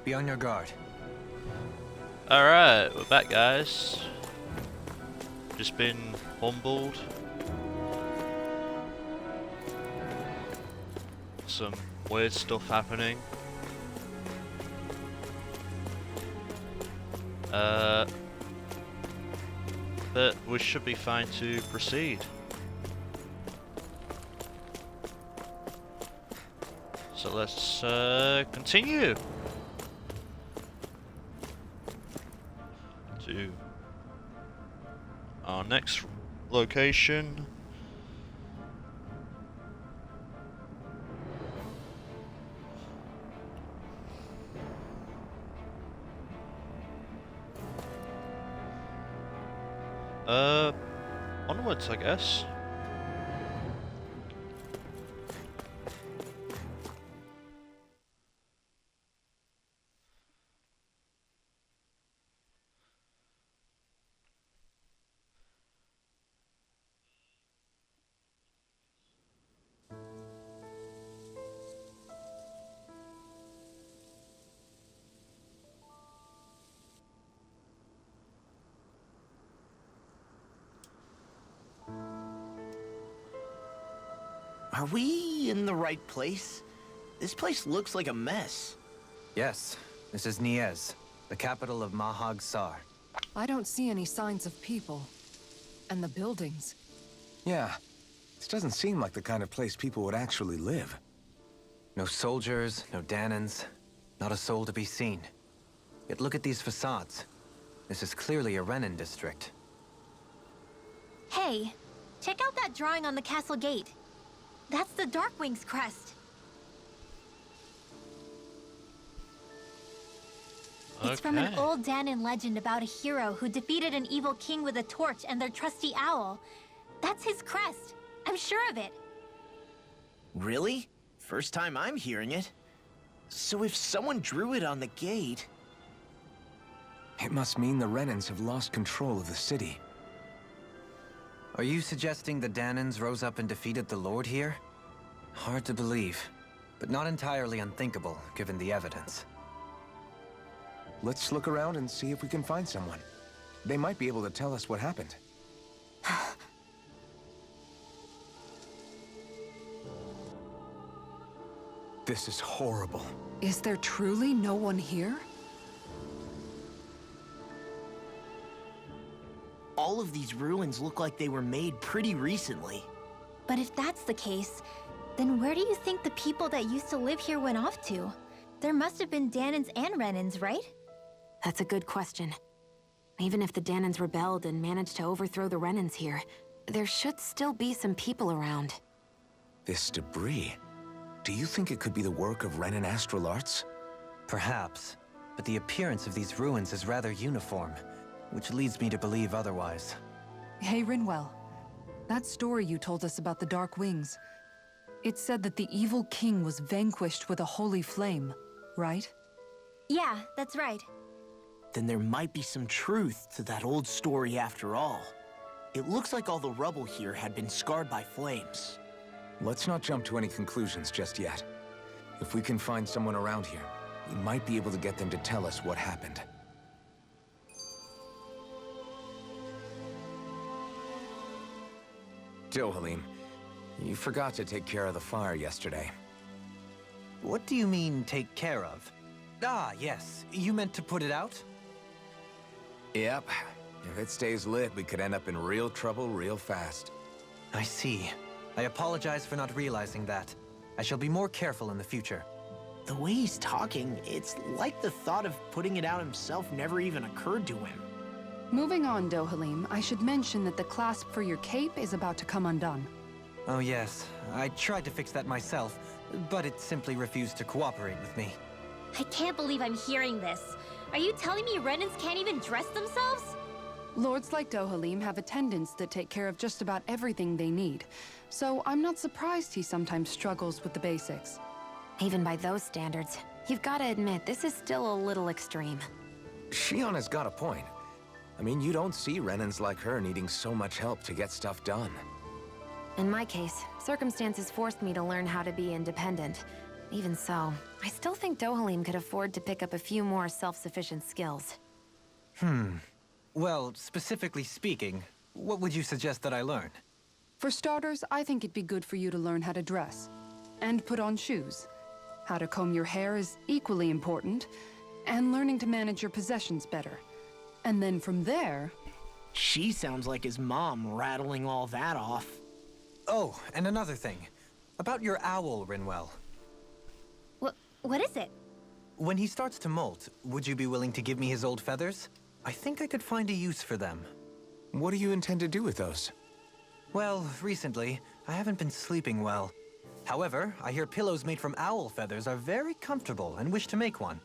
Be on your guard. Alright, we're back, guys. Just been humbled. Some weird stuff happening. But we should be fine to proceed. So let's continue to our next location. Onwards, I guess. Are we in the right place? This place looks like a mess. Yes, this is Niez, the capital of Mahag Sar. I don't see any signs of people. And the buildings. Yeah, this doesn't seem like the kind of place people would actually live. No soldiers, no Danans, not a soul to be seen. Yet look at these facades. This is clearly a Renan district. Hey, check out that drawing on the castle gate. That's the Darkwing's crest. It's from an old Danan legend about a hero who defeated an evil king with a torch and their trusty owl. That's his crest. I'm sure of it. Really? First time I'm hearing it. So if someone drew it on the gate... It must mean the Renans have lost control of the city. Are you suggesting the Danans rose up and defeated the Lord here? Hard to believe, but not entirely unthinkable, given the evidence. Let's look around and see if we can find someone. They might be able to tell us what happened. This is horrible. Is there truly no one here? All of these ruins look like they were made pretty recently. But if that's the case, then where do you think the people that used to live here went off to? There must have been Danans and Renans, right? That's a good question. Even if the Danans rebelled and managed to overthrow the Renans here, there should still be some people around. This debris... Do you think it could be the work of Renan astral arts? Perhaps, but the appearance of these ruins is rather uniform, which leads me to believe otherwise. Hey, Rinwell. That story you told us about the Dark Wings. It said that the evil king was vanquished with a holy flame, right? Yeah, that's right. Then there might be some truth to that old story after all. It looks like all the rubble here had been scarred by flames. Let's not jump to any conclusions just yet. If we can find someone around here, we might be able to get them to tell us what happened. Dohalim, you forgot to take care of the fire yesterday. What do you mean, take care of? Ah, yes. You meant to put it out? Yep. If it stays lit, we could end up in real trouble real fast. I see. I apologize for not realizing that. I shall be more careful in the future. The way he's talking, it's like the thought of putting it out himself never even occurred to him. Moving on, Dohalim, I should mention that the clasp for your cape is about to come undone. Oh yes, I tried to fix that myself, but it simply refused to cooperate with me. I can't believe I'm hearing this. Are you telling me Renans can't even dress themselves? Lords like Dohalim have attendants that take care of just about everything they need, so I'm not surprised he sometimes struggles with the basics. Even by those standards, you've got to admit this is still a little extreme. Shion has got a point. I mean, you don't see Renans like her needing so much help to get stuff done. In my case, circumstances forced me to learn how to be independent. Even so, I still think Dohalim could afford to pick up a few more self-sufficient skills. Well, specifically speaking, what would you suggest that I learn? For starters, I think it'd be good for you to learn how to dress. And put on shoes. How to comb your hair is equally important. And learning to manage your possessions better. And then from there... She sounds like his mom rattling all that off. Oh, and another thing. About your owl, Rinwell. What is it? When he starts to molt, would you be willing to give me his old feathers? I think I could find a use for them. What do you intend to do with those? Well, recently, I haven't been sleeping well. However, I hear pillows made from owl feathers are very comfortable and wish to make one.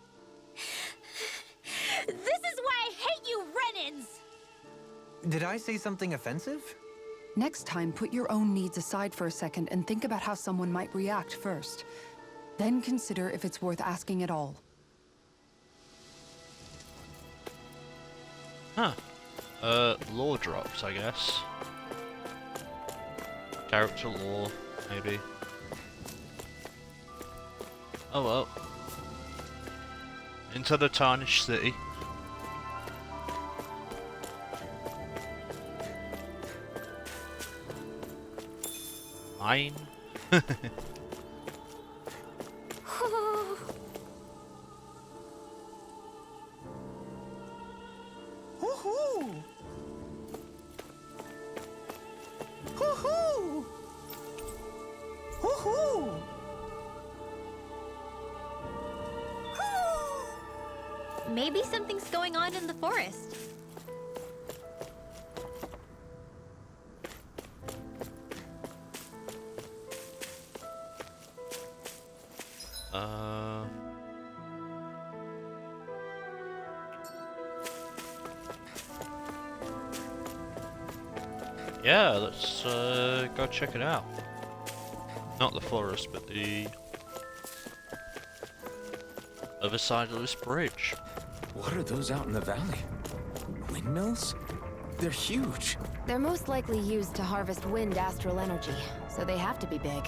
This is why I hate you, Renans! Did I say something offensive? Next time, put your own needs aside for a second and think about how someone might react first. Then consider if it's worth asking at all. Huh. Lore drops, I guess. Character lore, maybe. Oh well. Into the Tarnished City. Mine? Woohoo! Woohoo! Woohoo! Maybe something's going on in the forest. Yeah, let's go check it out. Not the forest, but the other side of this bridge. What are those out in the valley? Windmills? They're huge. They're most likely used to harvest wind astral energy, so they have to be big.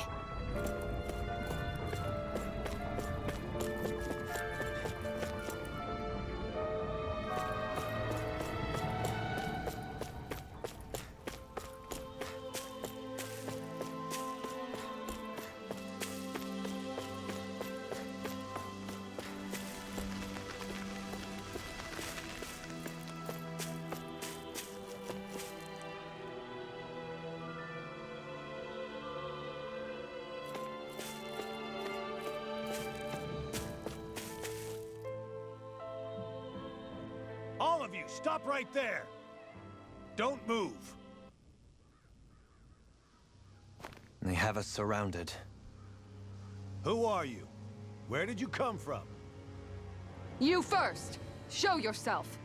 All of you, stop right there! Don't move! They have us surrounded. Who are you? Where did you come from? You first! Show yourself!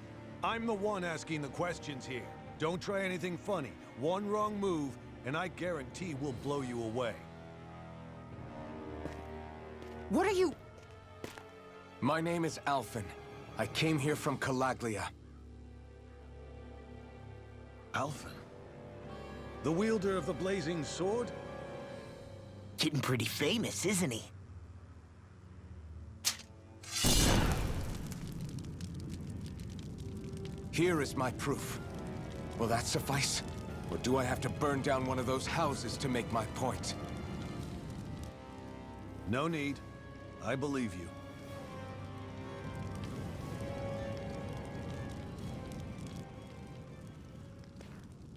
I'm the one asking the questions here. Don't try anything funny. One wrong move, and I guarantee we'll blow you away. What are you... My name is Alphen. I came here from Calaglia. Alphen? The wielder of the blazing sword? Getting pretty famous, isn't he? Here is my proof. Will that suffice? Or do I have to burn down one of those houses to make my point? No need. I believe you.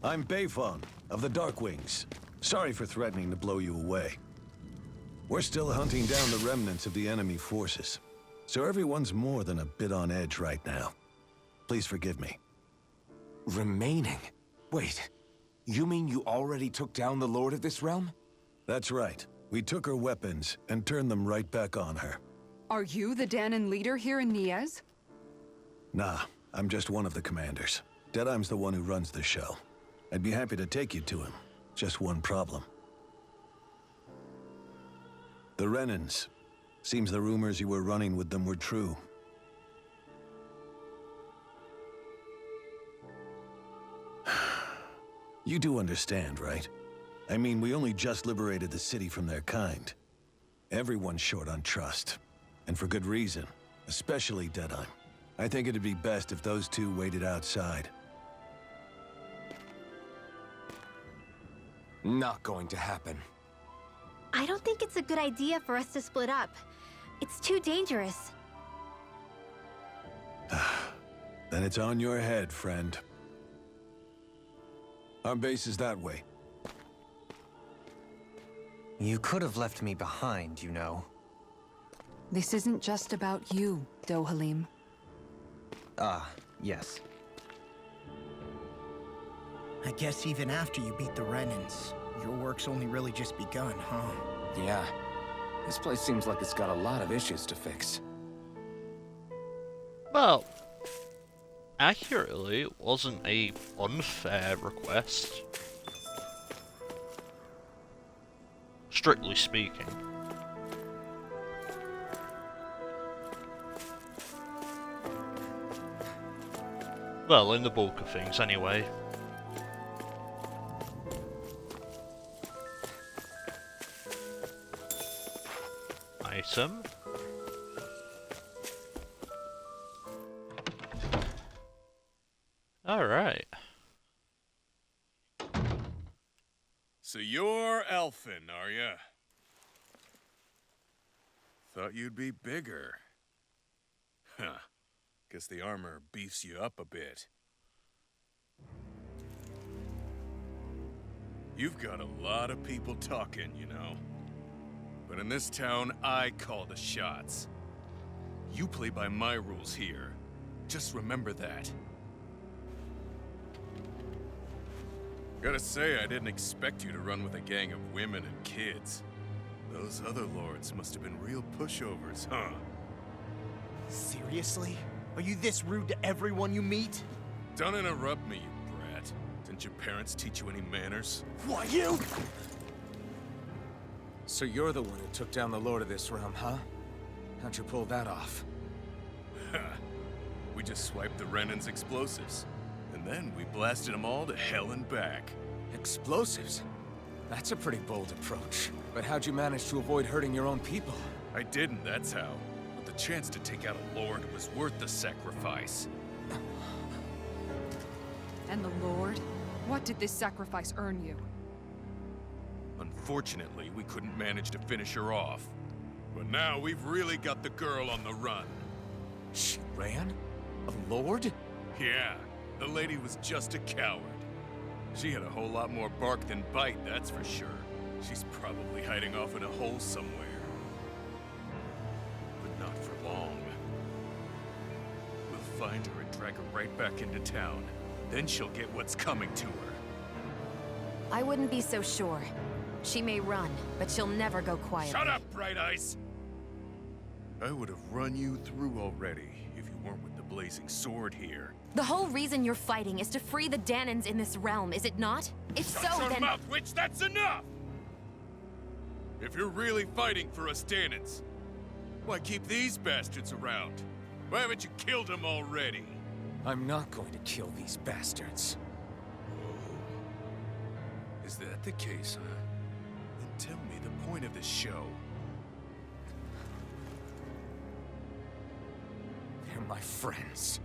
I'm Bayfon, of the Darkwings. Sorry for threatening to blow you away. We're still hunting down the remnants of the enemy forces, so everyone's more than a bit on edge right now. Please forgive me. Remaining? Wait, you mean you already took down the Lord of this realm? That's right. We took her weapons and turned them right back on her. Are you the Danon leader here in Niez? Nah, I'm just one of the commanders. Deadeye's the one who runs the show. I'd be happy to take you to him. Just one problem. The Renans. Seems the rumors you were running with them were true. You do understand, right? I mean, we only just liberated the city from their kind. Everyone's short on trust. And for good reason. Especially Deadeye. I think it'd be best if those two waited outside. Not going to happen. I don't think it's a good idea for us to split up. It's too dangerous. Then it's on your head, friend. Our base is that way. You could have left me behind, you know. This isn't just about you, Dohalim. Ah, yes. I guess even after you beat the Renans, your work's only really just begun, huh? Yeah. This place seems like it's got a lot of issues to fix. Well, accurately, it wasn't a unfair request. Strictly speaking. Well, in the bulk of things, anyway. Item. Alright. So you're elfin, are ya? Thought you'd be bigger. Huh. Guess the armor beefs you up a bit. You've got a lot of people talking, you know. But in this town, I call the shots. You play by my rules here. Just remember that. Gotta say, I didn't expect you to run with a gang of women and kids. Those other lords must have been real pushovers, huh? Seriously? Are you this rude to everyone you meet? Don't interrupt me, you brat. Didn't your parents teach you any manners? Why, you? So you're the one who took down the Lord of this realm, huh? How'd you pull that off? We just swiped the Renan's explosives. And then we blasted them all to hell and back. Explosives? That's a pretty bold approach. But how'd you manage to avoid hurting your own people? I didn't, that's how. But the chance to take out a lord was worth the sacrifice. And the Lord? What did this sacrifice earn you? Unfortunately, we couldn't manage to finish her off. But now we've really got the girl on the run. She ran? A lord? Yeah, the lady was just a coward. She had a whole lot more bark than bite, that's for sure. She's probably hiding off in a hole somewhere. But not for long. We'll find her and drag her right back into town. Then she'll get what's coming to her. I wouldn't be so sure. She may run, but she'll never go quiet. Shut up, Bright Eyes! I would have run you through already if you weren't with the blazing sword here. The whole reason you're fighting is to free the Danans in this realm, is it not? If so, Shut your then... mouth, witch! That's enough! If you're really fighting for us Danans, why keep these bastards around? Why haven't you killed them already? I'm not going to kill these bastards. Oh. Is that the case, huh? Then tell me the point of the show. They're my friends.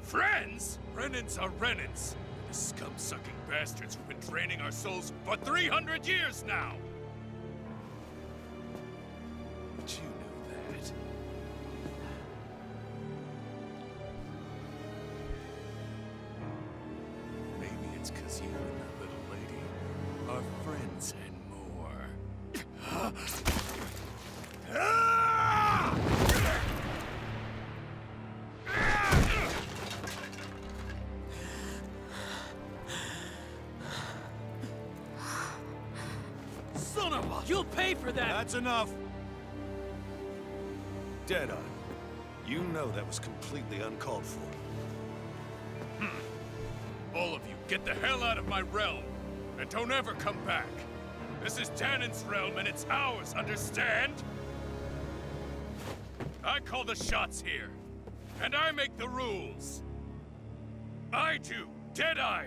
Friends? Renans are Renans. The scum-sucking bastards who've been draining our souls for 300 years now! But you know that. Maybe it's 'cause you and that little lady are friends and more. Son of a... You'll pay for that! That's enough! Deadeye, you know that was completely uncalled for. All of you, get the hell out of my realm! And don't ever come back! This is Danan's realm and it's ours, understand? I call the shots here. And I make the rules. I do, Deadeye,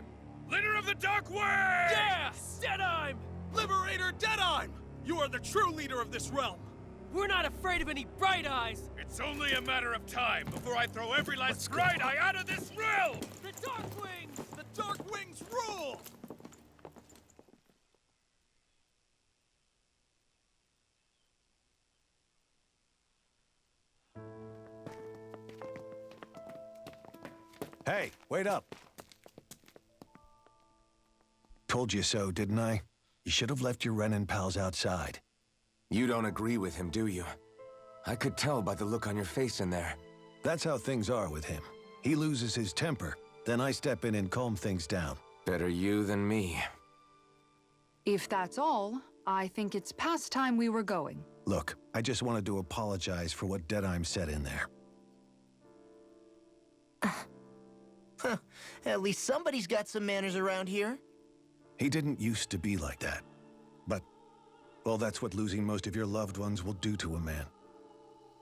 Leader of the Dark Wings! Yes! Deadime! Liberator Deadime! You are the true leader of this realm! We're not afraid of any bright eyes! It's only a matter of time before I throw every last bright eye out of this realm! The Dark Wings! The Dark Wings rule! Hey, wait up! Told you so, didn't I? You should have left your Renin pals outside. You don't agree with him, do you? I could tell by the look on your face in there. That's how things are with him. He loses his temper, then I step in and calm things down. Better you than me. If that's all, I think it's past time we were going. Look, I just wanted to apologize for what Deadime said in there. At least somebody's got some manners around here. He didn't used to be like that. But, well, that's what losing most of your loved ones will do to a man.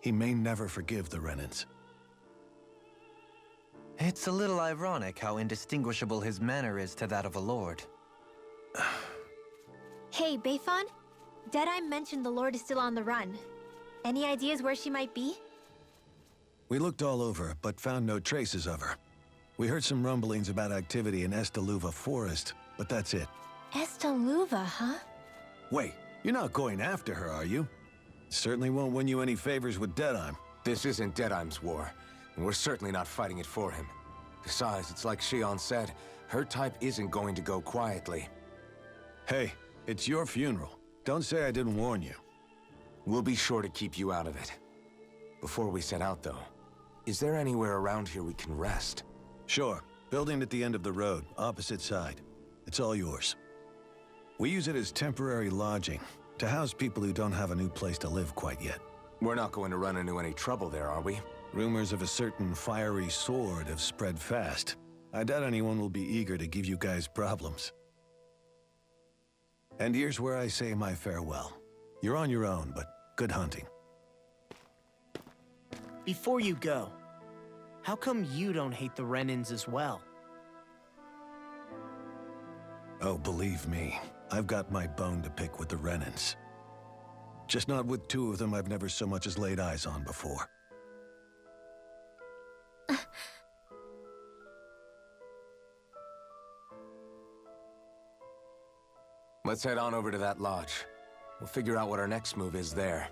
He may never forgive the Renins. It's a little ironic how indistinguishable his manner is to that of a lord. Hey, Beifan? Deadeye mentioned the Lord is still on the run. Any ideas where she might be? We looked all over, but found no traces of her. We heard some rumblings about activity in Estaluva Forest, but that's it. Estaluva, huh? Wait, you're not going after her, are you? Certainly won't win you any favors with Deadime. This isn't Deadime's war, and we're certainly not fighting it for him. Besides, it's like Shion said, her type isn't going to go quietly. Hey, it's your funeral. Don't say I didn't warn you. We'll be sure to keep you out of it. Before we set out, though, is there anywhere around here we can rest? Sure. Building at the end of the road, opposite side. It's all yours. We use it as temporary lodging, to house people who don't have a new place to live quite yet. We're not going to run into any trouble there, are we? Rumors of a certain fiery sword have spread fast. I doubt anyone will be eager to give you guys problems. And here's where I say my farewell. You're on your own, but good hunting. Before you go, how come you don't hate the Renins as well? Oh, believe me, I've got my bone to pick with the Renins. Just not with two of them I've never so much as laid eyes on before. Let's head on over to that lodge. We'll figure out what our next move is there.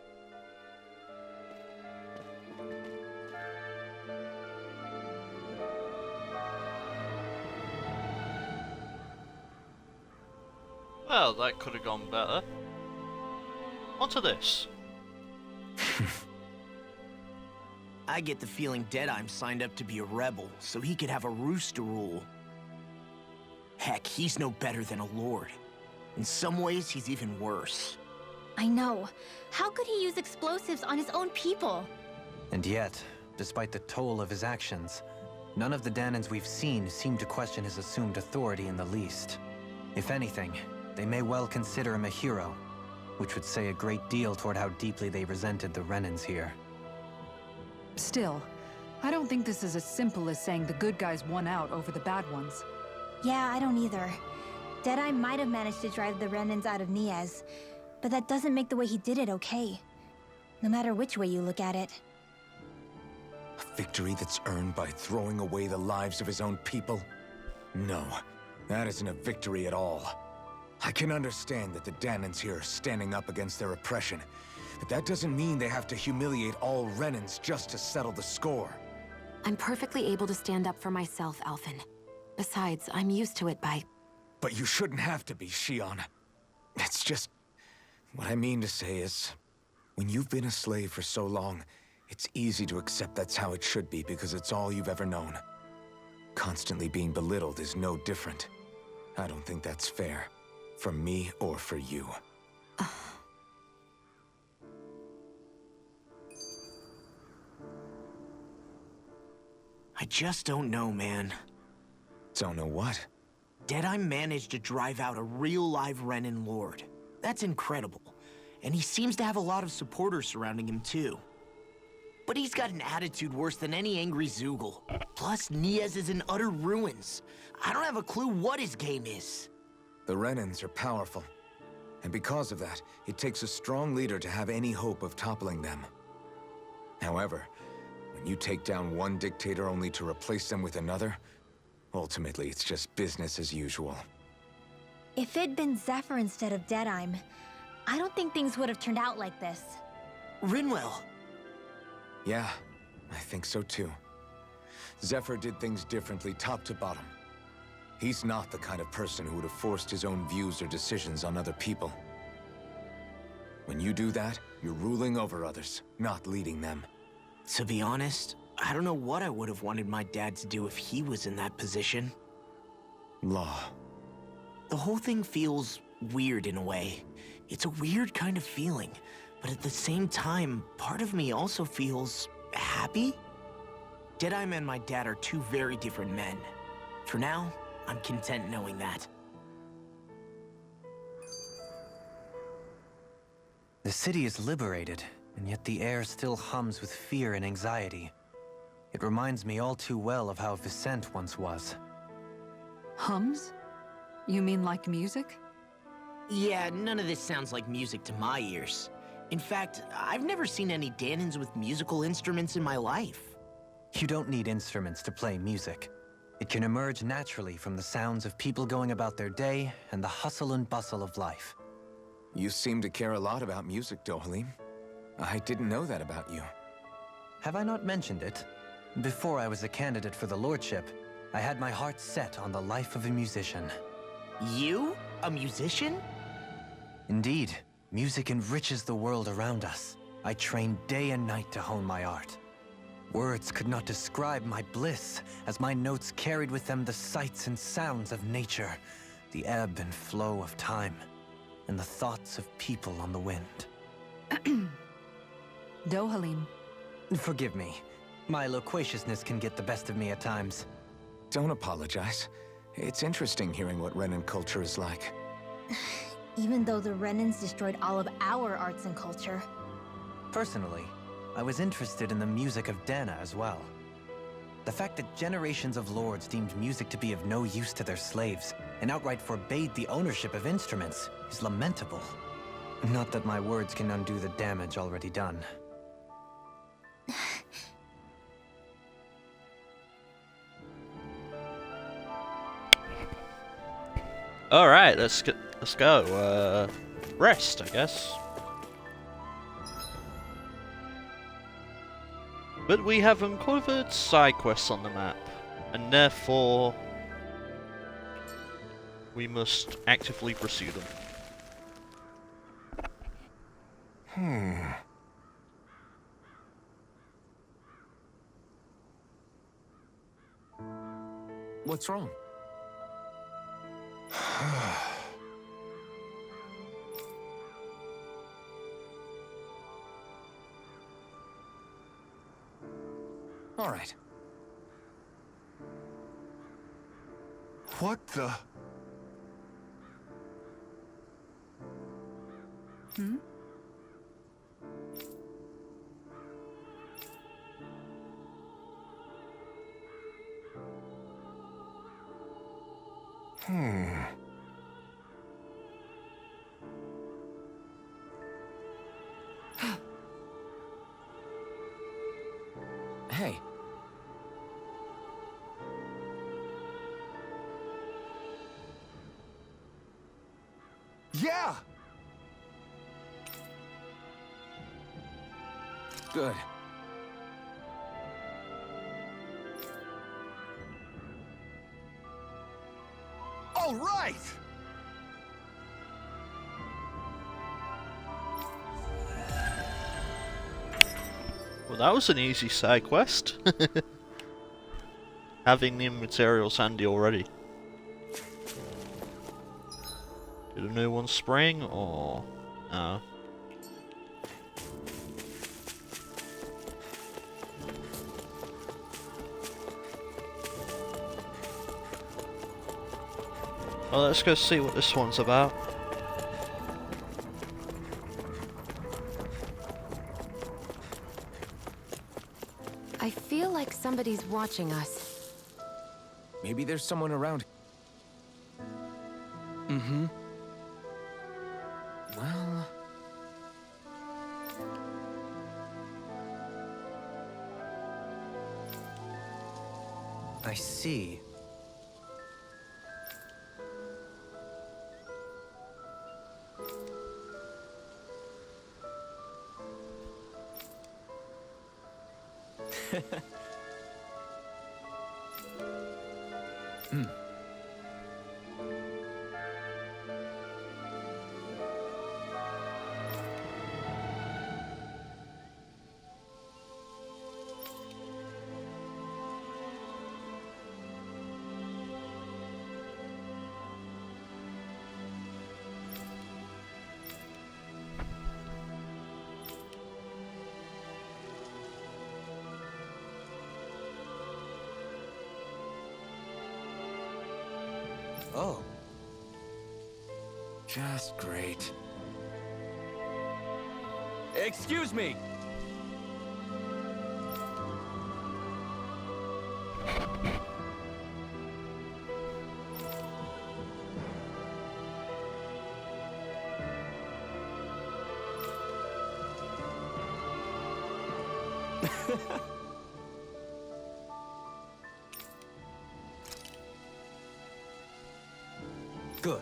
Well, that could have gone better. Onto this. I get the feeling Deadime signed up to be a rebel, so he could have a roost to rule. Heck, he's no better than a lord. In some ways, he's even worse. I know. How could he use explosives on his own people? And yet, despite the toll of his actions, none of the Danans we've seen seem to question his assumed authority in the least. If anything, they may well consider him a hero, which would say a great deal toward how deeply they resented the Renins here. Still, I don't think this is as simple as saying the good guys won out over the bad ones. Yeah, I don't either. Deadeye might have managed to drive the Renins out of Niaz, but that doesn't make the way he did it okay. No matter which way you look at it. A victory that's earned by throwing away the lives of his own people? No, that isn't a victory at all. I can understand that the Danans here are standing up against their oppression, but that doesn't mean they have to humiliate all Renins just to settle the score. I'm perfectly able to stand up for myself, Alphen. Besides, I'm used to it by... But you shouldn't have to be, Shion. It's just... What I mean to say is, when you've been a slave for so long, it's easy to accept that's how it should be because it's all you've ever known. Constantly being belittled is no different. I don't think that's fair. For me or for you. I just don't know, man. Don't know what? Deadeye managed to drive out a real live Renin lord. That's incredible. And he seems to have a lot of supporters surrounding him, too. but he's got an attitude worse than any angry Zoogle. Plus, Niaz is in utter ruins. I don't have a clue what his game is. The Renans are powerful. And because of that, it takes a strong leader to have any hope of toppling them. However, when you take down one dictator only to replace them with another, ultimately it's just business as usual. If it'd been Zephyr instead of Deadeye, I don't think things would have turned out like this. Rinwell. Yeah, I think so too. Zephyr did things differently top to bottom. He's not the kind of person who would have forced his own views or decisions on other people. When you do that, you're ruling over others, not leading them. To be honest, I don't know what I would have wanted my dad to do if he was in that position. Law. The whole thing feels weird in a way. It's a weird kind of feeling, but at the same time, part of me also feels happy. Deadeye and my dad are two very different men. For now, I'm content knowing that. The city is liberated, and yet the air still hums with fear and anxiety. It reminds me all too well of how Vicente once was. Hums? You mean like music? Yeah, none of this sounds like music to my ears. In fact, I've never seen any Danans with musical instruments in my life. You don't need instruments to play music. It can emerge naturally from the sounds of people going about their day and the hustle and bustle of life. You seem to care a lot about music, Dohalim. I didn't know that about you. Have I not mentioned it? Before I was a candidate for the lordship, I had my heart set on the life of a musician. You? A musician? Indeed, music enriches the world around us. I trained day and night to hone my art. Words could not describe my bliss, as my notes carried with them the sights and sounds of nature, the ebb and flow of time, and the thoughts of people on the wind. Dohalim. Forgive me. My loquaciousness can get the best of me at times. Don't apologize. It's interesting hearing what Renan culture is like. Even though the Renans destroyed all of our arts and culture. Personally, I was interested in the music of Dana as well. The fact that generations of lords deemed music to be of no use to their slaves and outright forbade the ownership of instruments is lamentable. Not that my words can undo the damage already done. Alright, let's go. Rest, I guess. But we have uncovered side quests on the map, and therefore we must actively pursue them. What's wrong? All right. What the? Hmm? Hey. Yeah! Good. All right! Well, that was an easy side quest. Having the materials handy already. Did a new one spring, or no? Well, let's go see what this one's about. I feel like somebody's watching us. Maybe there's someone around. Well... I see. Oh. Just great. Excuse me! Good.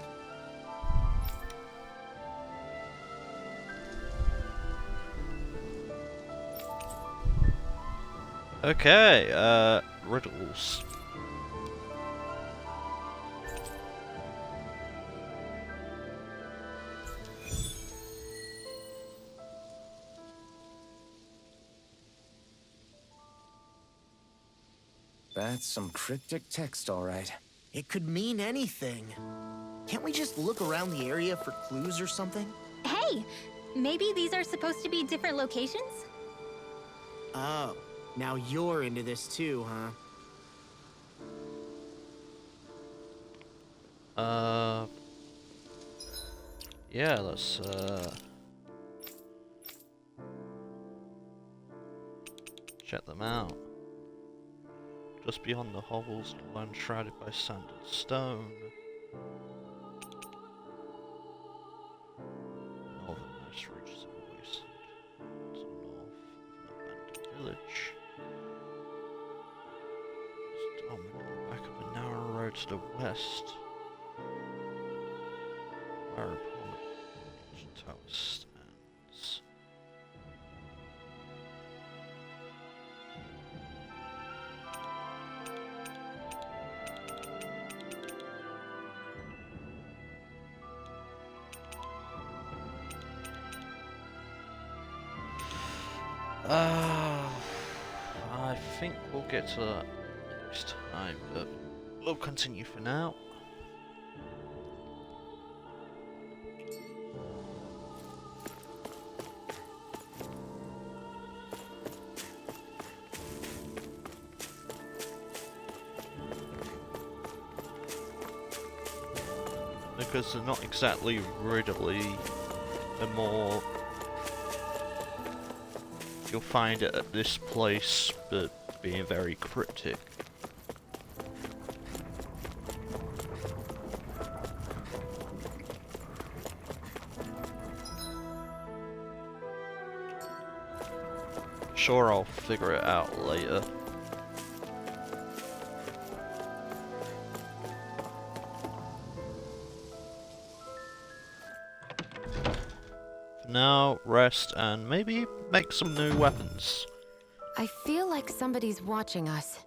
Okay, riddles. That's some cryptic text, all right. It could mean anything. Can't we just look around the area for clues or something? Hey! Maybe these are supposed to be different locations? Oh, now you're into this too, huh? Yeah, let's, check them out. Just beyond the hovels, the land shrouded by sand and stone. Northernmost reaches of a wasteland. To the north of an abandoned village. Storming on the back of a narrow road to the west. Whereupon the ancient tower stands. I think we'll get to that next time, but we'll continue for now. Because they're not exactly riddly, they're more... You'll find it at this place, but being very cryptic. Sure, I'll figure it out later. Now, rest and maybe make some new weapons. I feel like somebody's watching us.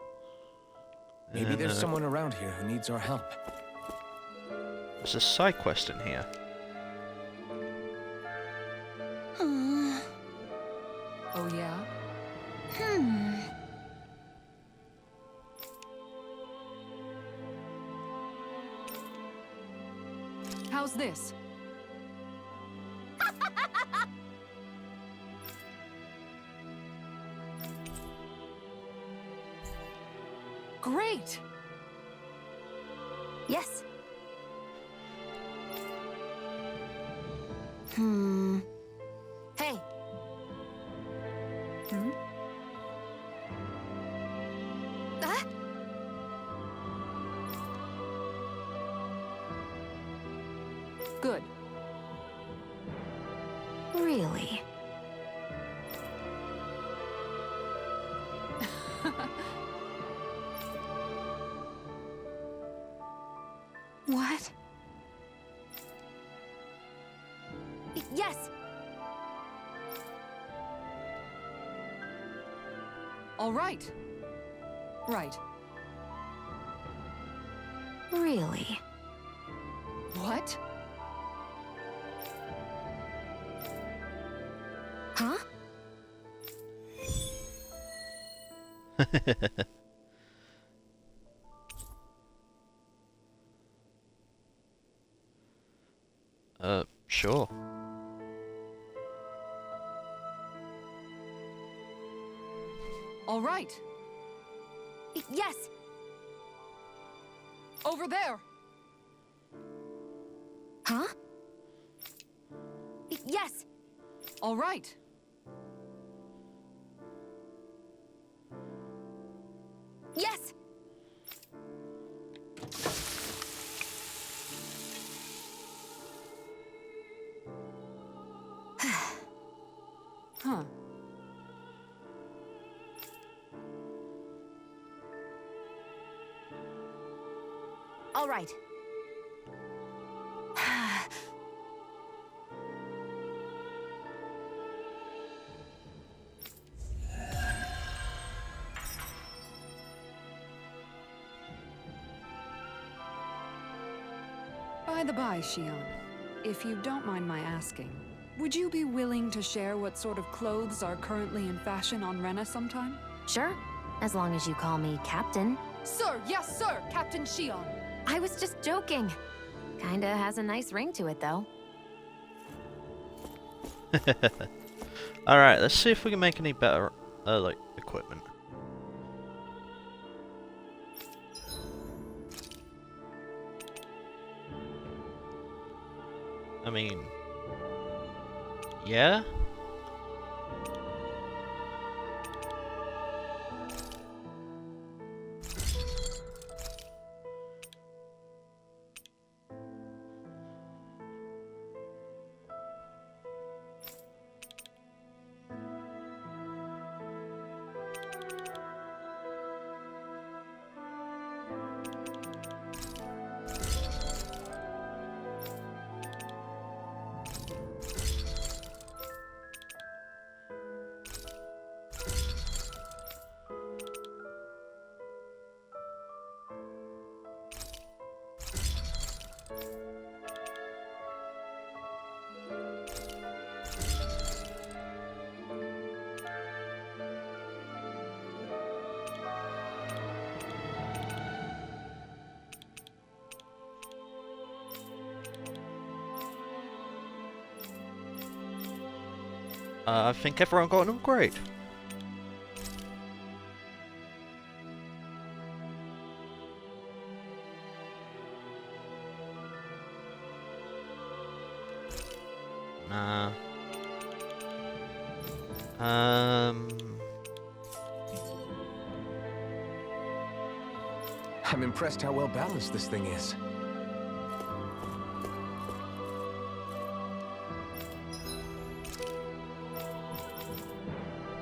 Maybe there's someone around here who needs our help. There's a side quest in here. Oh, yeah? How's this? Great! Yes. Hey! Good. Really? What? Yes! All right. Right. Really? What? Huh? Sure. All right. Yes! Over there. Huh? Yes! All right. Yes! Huh. All right. By the by, Shion, if you don't mind my asking, would you be willing to share what sort of clothes are currently in fashion on Rena sometime? Sure, as long as you call me Captain. Sir, yes, sir, Captain Shion. I was just joking. Kinda has a nice ring to it, though. Alright, let's see if we can make any better, like, equipment. I mean... yeah? I think everyone got an upgrade. Nah. I'm impressed how well balanced this thing is.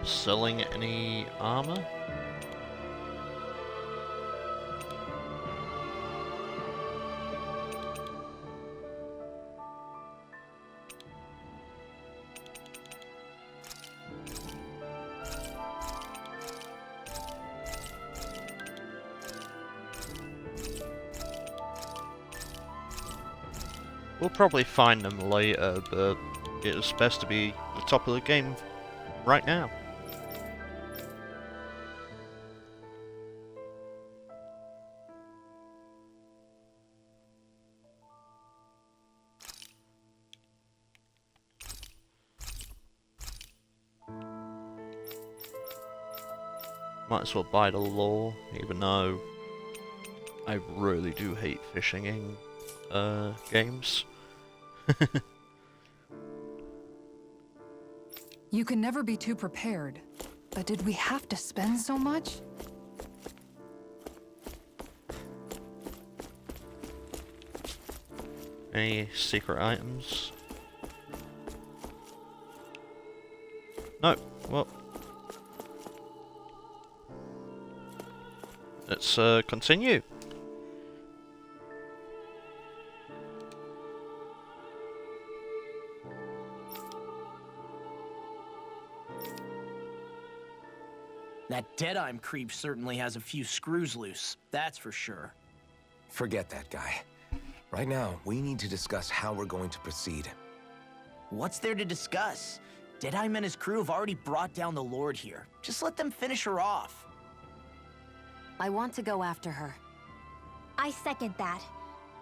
Selling any armor? We'll probably find them later, but it's best to be at the top of the game right now. Might as well buy the lore, even though I really do hate fishing in games. You can never be too prepared. But did we have to spend so much? Any secret items? No. Well, let's continue. That Deadeye creep certainly has a few screws loose, that's for sure. Forget that guy. Right now, we need to discuss how we're going to proceed. What's there to discuss? Deadeye and his crew have already brought down the Lord here. Just let them finish her off. I want to go after her. I second that.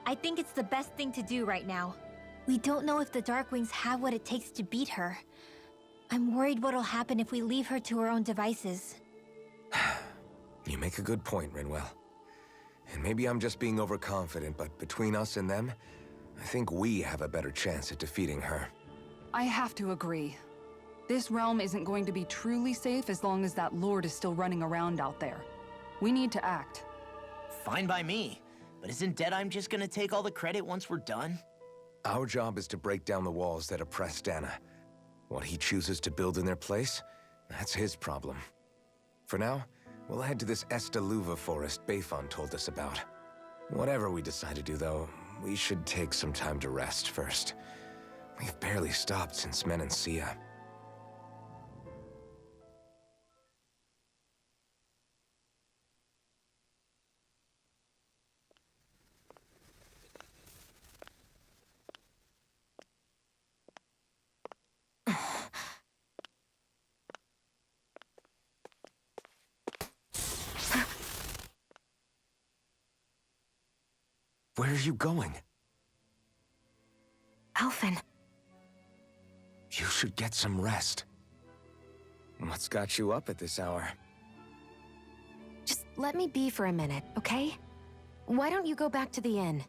I think it's the best thing to do right now. We don't know if the Darkwings have what it takes to beat her. I'm worried what'll happen if we leave her to her own devices. You make a good point, Rinwell. And maybe I'm just being overconfident, but between us and them, I think we have a better chance at defeating her. I have to agree. This realm isn't going to be truly safe as long as that Lord is still running around out there. We need to act. Fine by me. But isn't Deadeye just gonna take all the credit once we're done? Our job is to break down the walls that oppress Dana. What he chooses to build in their place, that's his problem. For now, we'll head to this Estaluva forest Bayfon told us about. Whatever we decide to do, though, we should take some time to rest first. We've barely stopped since Menancia. Where are you going? Alphen. You should get some rest. What's got you up at this hour? Just let me be for a minute, okay? Why don't you go back to the inn?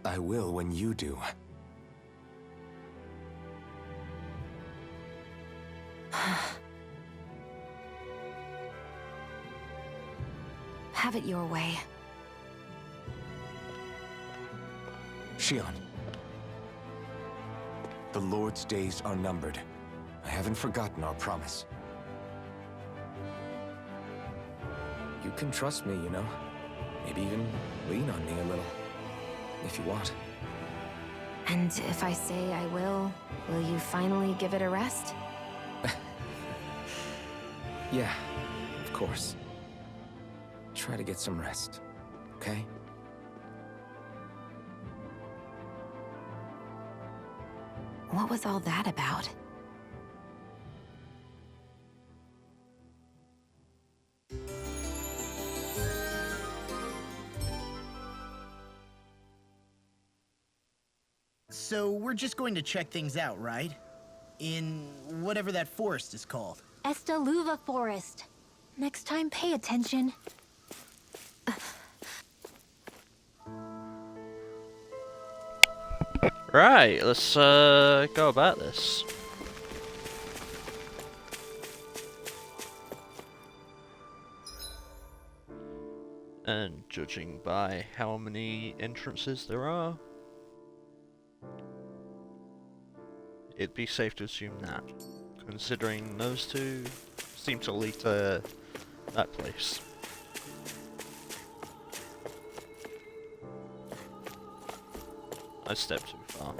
I will when you do. Have it your way. Shion. The Lord's days are numbered. I haven't forgotten our promise. You can trust me, you know. Maybe even lean on me a little. If you want. And if I say I will you finally give it a rest? Yeah, of course. Try to get some rest, okay? What was all that about? So we're just going to check things out, right? In whatever that forest is called. Estaluva Forest. Next time, pay attention. Right, let's go about this. And judging by how many entrances there are, it'd be safe to assume that, considering those two seem to lead to that place. I stepped too far.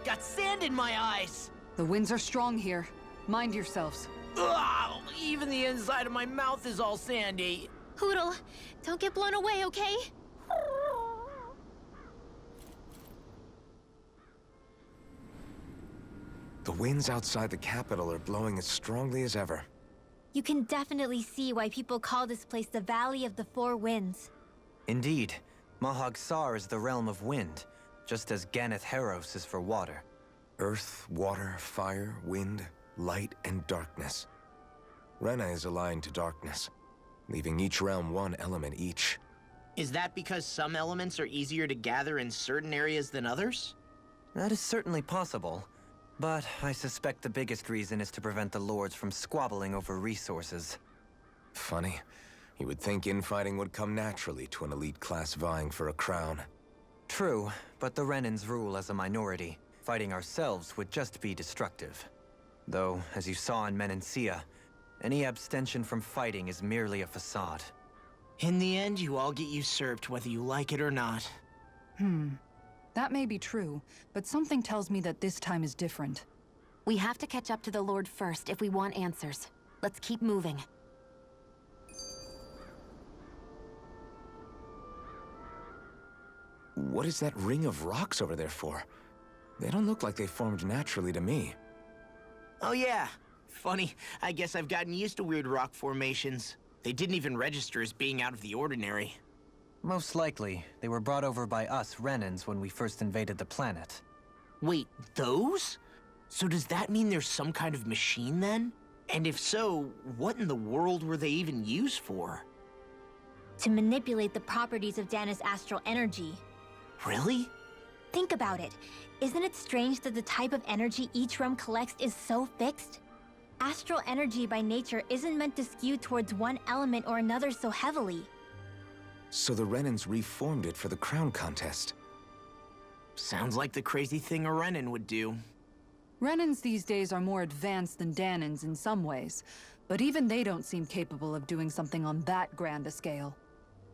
Got sand in my eyes! The winds are strong here. Mind yourselves. Ugh, even the inside of my mouth is all sandy. Hoodle, don't get blown away, okay? The winds outside the capital are blowing as strongly as ever. You can definitely see why people call this place the Valley of the Four Winds. Indeed, Mahag Sar is the realm of wind, just as Ganeth Heros is for water. Earth, water, fire, wind, light, and darkness. Rena is aligned to darkness, leaving each realm one element each. Is that because some elements are easier to gather in certain areas than others? That is certainly possible, but I suspect the biggest reason is to prevent the lords from squabbling over resources. Funny. You would think infighting would come naturally to an elite class vying for a crown. True, but the Renans rule as a minority. Fighting ourselves would just be destructive. Though, as you saw in Menancia, any abstention from fighting is merely a facade. In the end, you all get usurped whether you like it or not. That may be true, but something tells me that this time is different. We have to catch up to the Lord first if we want answers. Let's keep moving. What is that ring of rocks over there for? They don't look like they formed naturally to me. Oh yeah. Funny, I guess I've gotten used to weird rock formations. They didn't even register as being out of the ordinary. Most likely, they were brought over by us Renans when we first invaded the planet. Wait, those? So does that mean there's some kind of machine then? And if so, what in the world were they even used for? To manipulate the properties of Dana's astral energy. Really? Think about it. Isn't it strange that the type of energy each realm collects is so fixed? Astral energy by nature isn't meant to skew towards one element or another so heavily. So the Renans reformed it for the crown contest. Sounds like the crazy thing a Renan would do. Renans these days are more advanced than Danans in some ways, but even they don't seem capable of doing something on that grand a scale.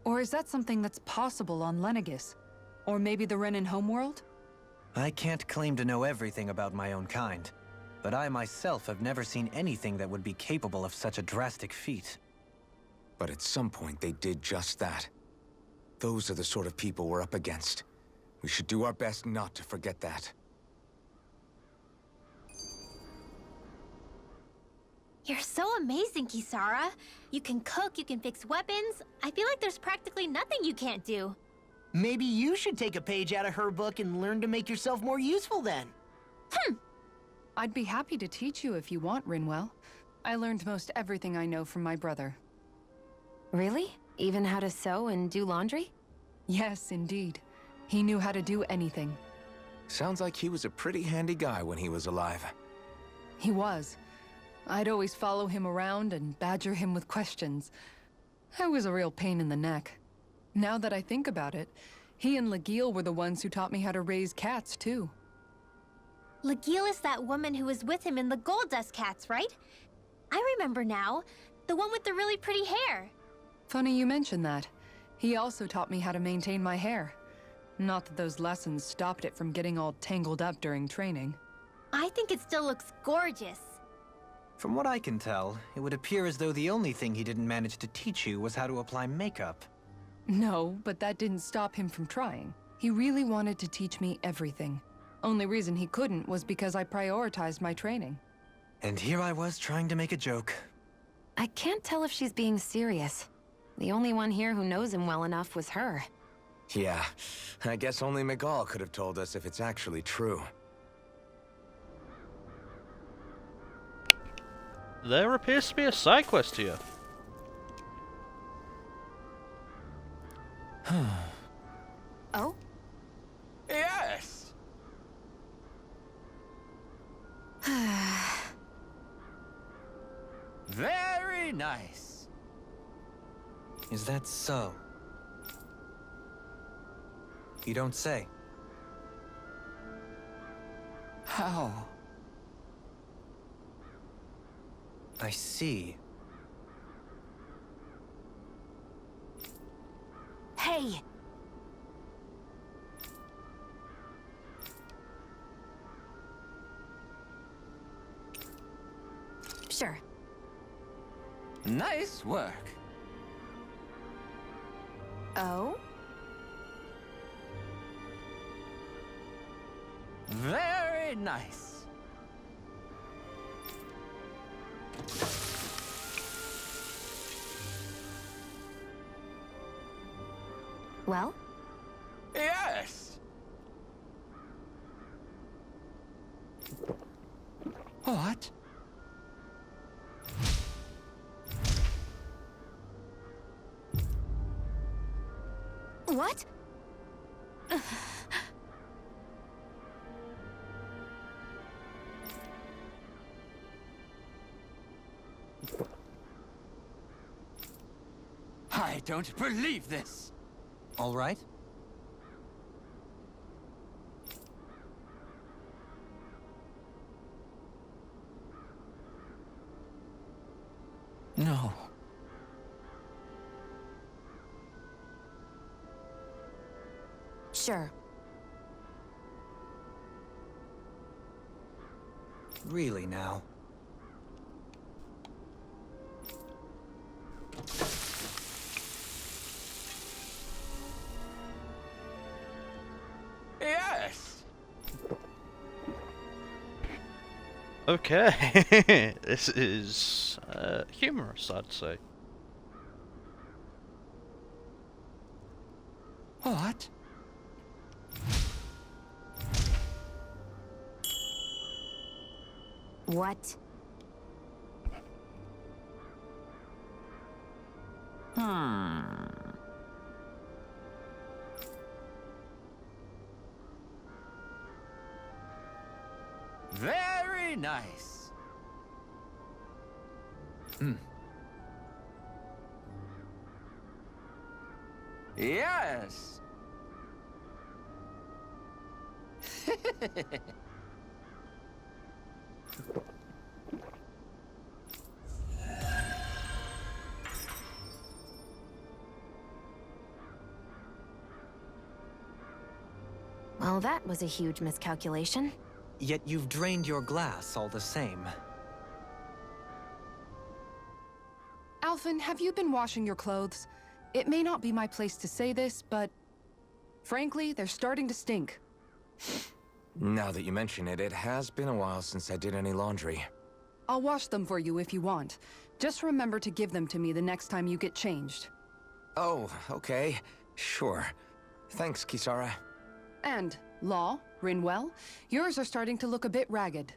Or is that something that's possible on Lenegis? Or maybe the Renan homeworld? I can't claim to know everything about my own kind, but I myself have never seen anything that would be capable of such a drastic feat. But at some point they did just that. Those are the sort of people we're up against. We should do our best not to forget that. You're so amazing, Kisara. You can cook, you can fix weapons. I feel like there's practically nothing you can't do. Maybe you should take a page out of her book and learn to make yourself more useful then. I'd be happy to teach you if you want, Rinwell. I learned most everything I know from my brother. Really? Even how to sew and do laundry? Yes, indeed. He knew how to do anything. Sounds like he was a pretty handy guy when he was alive. He was. I'd always follow him around and badger him with questions. I was a real pain in the neck. Now that I think about it, he and Legil were the ones who taught me how to raise cats, too. Legil is that woman who was with him in the Gold Dust Cats, right? I remember now. The one with the really pretty hair. Funny you mention that. He also taught me how to maintain my hair. Not that those lessons stopped it from getting all tangled up during training. I think it still looks gorgeous. From what I can tell, it would appear as though the only thing he didn't manage to teach you was how to apply makeup. No, but that didn't stop him from trying. He really wanted to teach me everything. Only reason he couldn't was because I prioritized my training. And here I was trying to make a joke. I can't tell if she's being serious. The only one here who knows him well enough was her. Yeah, I guess only Miguel could have told us if it's actually true. There appears to be a side quest here. Oh? Yes! Very nice. Is that so? You don't say. How? I see. Hey! Sure. Nice work. Oh? Very nice. Well? Yes! What? What? I don't believe this! All right? No. Sure. Really now? Yes! Okay, this is humorous, I'd say. What? What? Very nice. Yes! Well, that was a huge miscalculation. Yet you've drained your glass all the same. Alphen, have you been washing your clothes? It may not be my place to say this, but frankly, they're starting to stink. Now that you mention it, it has been a while since I did any laundry. I'll wash them for you if you want. Just remember to give them to me the next time you get changed. Oh, okay. Sure. Thanks, Kisara. And, Law, Rinwell, yours are starting to look a bit ragged.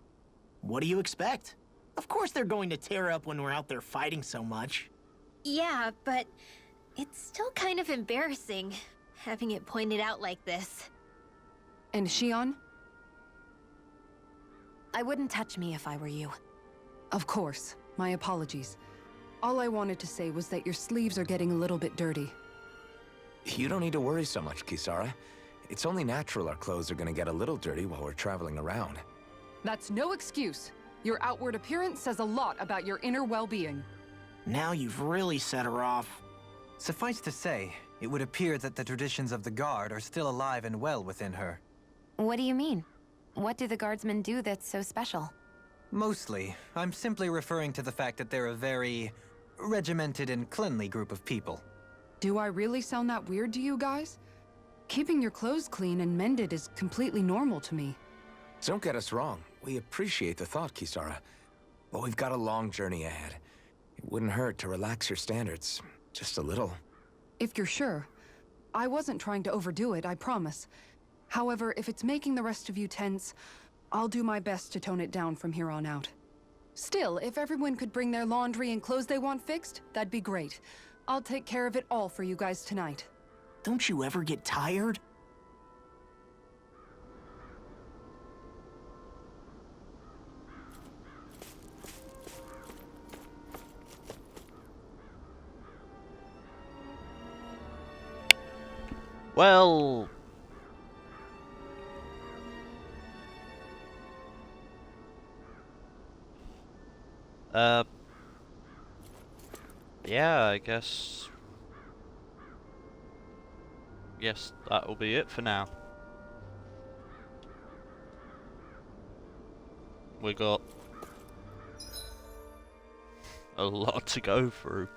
What do you expect? Of course they're going to tear up when we're out there fighting so much. Yeah, but it's still kind of embarrassing, having it pointed out like this. And Shion? I wouldn't touch me if I were you. Of course. My apologies. All I wanted to say was that your sleeves are getting a little bit dirty. You don't need to worry so much, Kisara. It's only natural our clothes are gonna get a little dirty while we're traveling around. That's no excuse. Your outward appearance says a lot about your inner well-being. Now you've really set her off. Suffice to say, it would appear that the traditions of the Guard are still alive and well within her. What do you mean? What do the guardsmen do that's so special? Mostly, I'm simply referring to the fact that they're a very regimented and cleanly group of people. Do I really sound that weird to you guys? Keeping your clothes clean and mended is completely normal to me. Don't get us wrong. We appreciate the thought, Kisara. But we've got a long journey ahead. It wouldn't hurt to relax your standards. Just a little. If you're sure. I wasn't trying to overdo it, I promise. However, if it's making the rest of you tense, I'll do my best to tone it down from here on out. Still, if everyone could bring their laundry and clothes they want fixed, that'd be great. I'll take care of it all for you guys tonight. Don't you ever get tired? Well... yeah, I guess that will be it for now. We got a lot to go through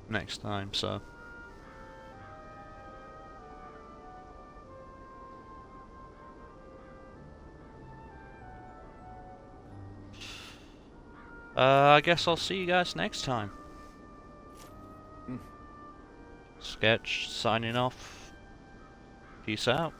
next time, so I guess I'll see you guys next time. Sketch signing off. Peace out.